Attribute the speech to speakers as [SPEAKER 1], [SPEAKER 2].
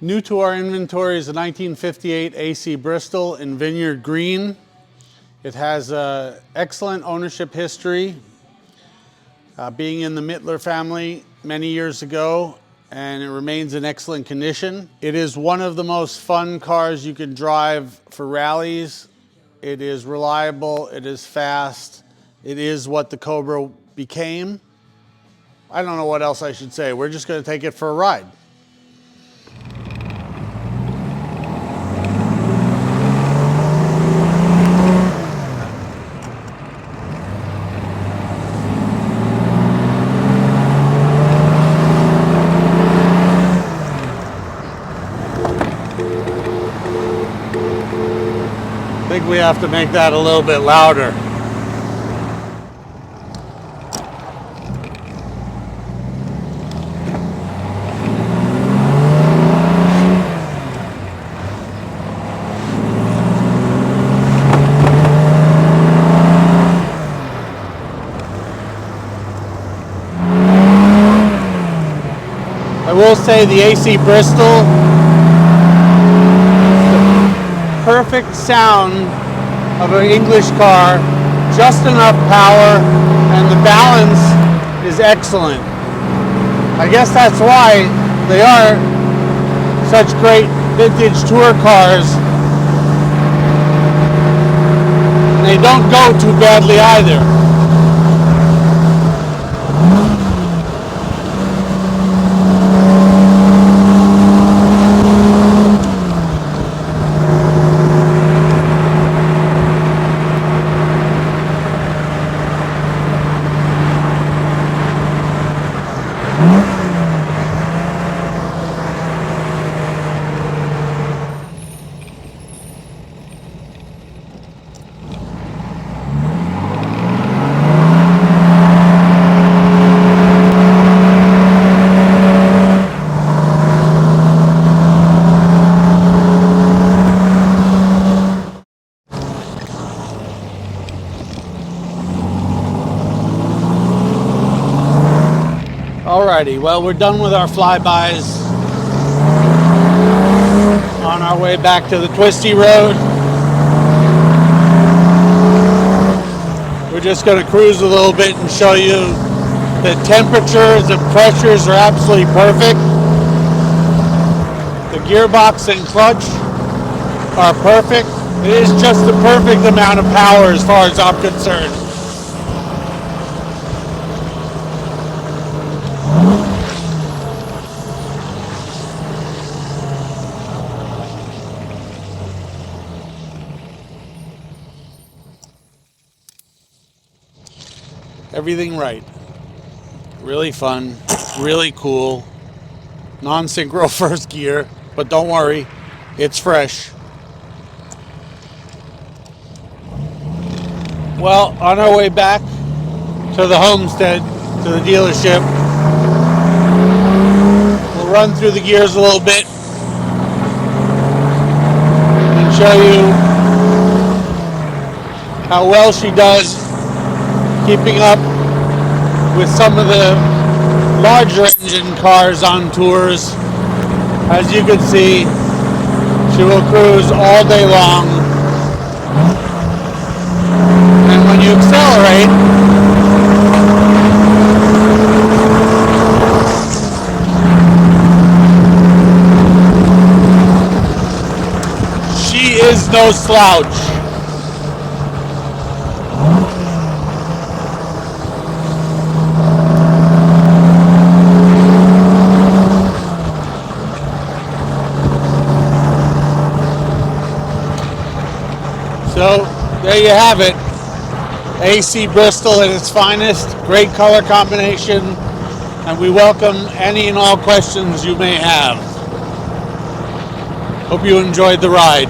[SPEAKER 1] New to our inventory is a 1958 AC Bristol in Vineyard Green. It has excellent ownership history, being in the Mittler family many years ago, and it remains in excellent condition. It is one of the most fun cars you can drive for rallies. It is reliable, it is fast, it is what the Cobra became. I don't know what else I should say. We're just going to take it for a ride. I think we have to make that a little bit louder. I will say the AC Bristol, perfect sound of an English car, just enough power, and the balance is excellent. I guess that's why they are such great vintage tour cars. And they don't go too badly either. Alrighty, well, we're done with our flybys. On our way back to the twisty road. We're just going to cruise a little bit and show you the temperatures and pressures are absolutely perfect. The gearbox and clutch are perfect. It is just the perfect amount of power as far as I'm concerned. Everything right. Really fun, really cool. Non-synchro first gear, but don't worry, it's fresh. Well, on our way back to the homestead, to the dealership, we'll run through the gears a little bit and show you how well she does keeping up with some of the larger engine cars on tours. As you can see, she will cruise all day long. And when you accelerate, she is no slouch. So there you have it, AC Bristol at its finest, great color combination, and we welcome any and all questions you may have. Hope you enjoyed the ride.